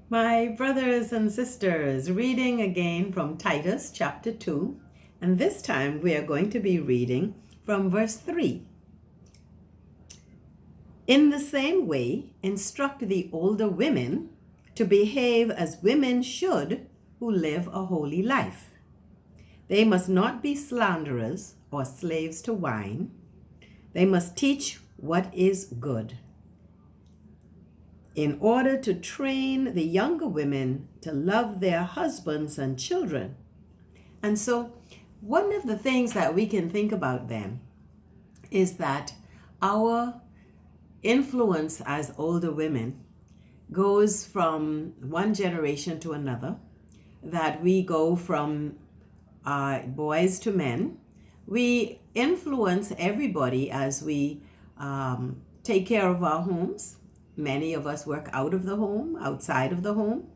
My brothers and sisters, reading again from Titus chapter 2, and this time we are going to be reading from verse 3. In the same way, instruct the older women to behave as women should who live a holy life. They must not be slanderers or slaves to wine. They must teach what is good, in order to train the younger women to love their husbands and children. And so, one of the things that we can think about then is that our influence as older women goes from one generation to another, that we go from boys to men. We influence everybody as we take care of our homes. Many of us work out of the home, outside of the home.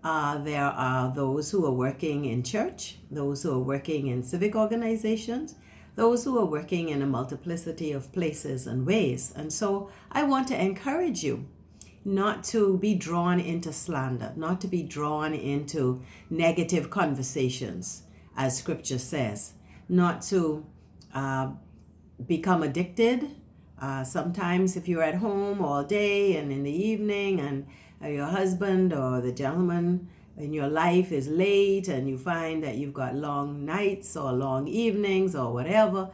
There are those who are working in church, those who are working in civic organizations, those who are working in a multiplicity of places and ways. And so I want to encourage you not to be drawn into slander, not to be drawn into negative conversations, as scripture says, not to become addicted. Sometimes if you're at home all day and in the evening and your husband or the gentleman in your life is late and you find that you've got long nights or long evenings or whatever,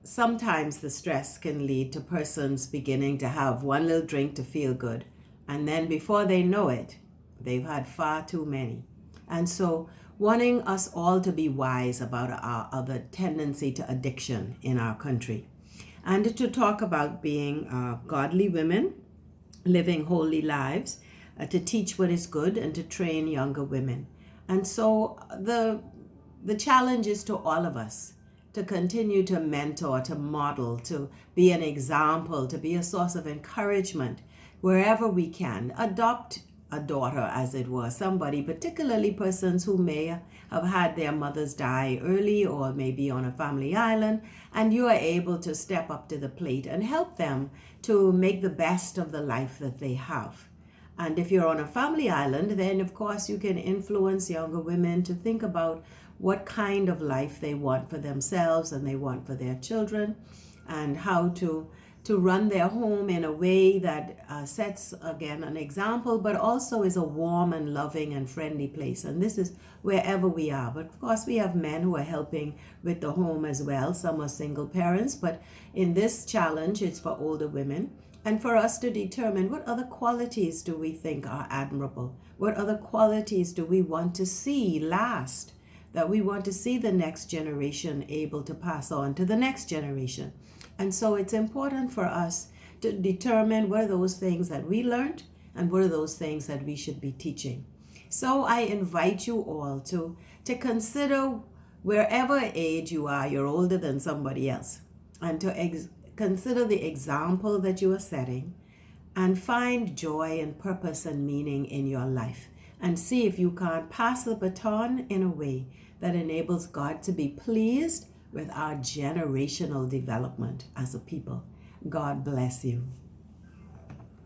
sometimes the stress can lead to persons beginning to have one little drink to feel good. And then before they know it, they've had far too many. And so wanting us all to be wise about our other tendency to addiction in our country, and to talk about being godly women, living holy lives, to teach what is good and to train younger women. And so the challenge is to all of us to continue to mentor, to model, to be an example, to be a source of encouragement wherever we can. Adopt a daughter, as it were, somebody, particularly persons who may have had their mothers die early or maybe on a family island, and you are able to step up to the plate and help them to make the best of the life that they have. And if you're on a family island, then of course you can influence younger women to think about what kind of life they want for themselves and they want for their children, and how to run their home in a way that sets, again, an example, but also is a warm and loving and friendly place. And this is wherever we are. But of course, we have men who are helping with the home as well. Some are single parents, but in this challenge, it's for older women. And for us to determine what other qualities do we think are admirable? What other qualities do we want to see last? That we want to see the next generation able to pass on to the next generation. And so it's important for us to determine what are those things that we learned and what are those things that we should be teaching. So I invite you all to consider, wherever age you are, you're older than somebody else, and to consider the example that you are setting and find joy and purpose and meaning in your life, and see if you can't pass the baton in a way that enables God to be pleased with our generational development as a people. God bless you.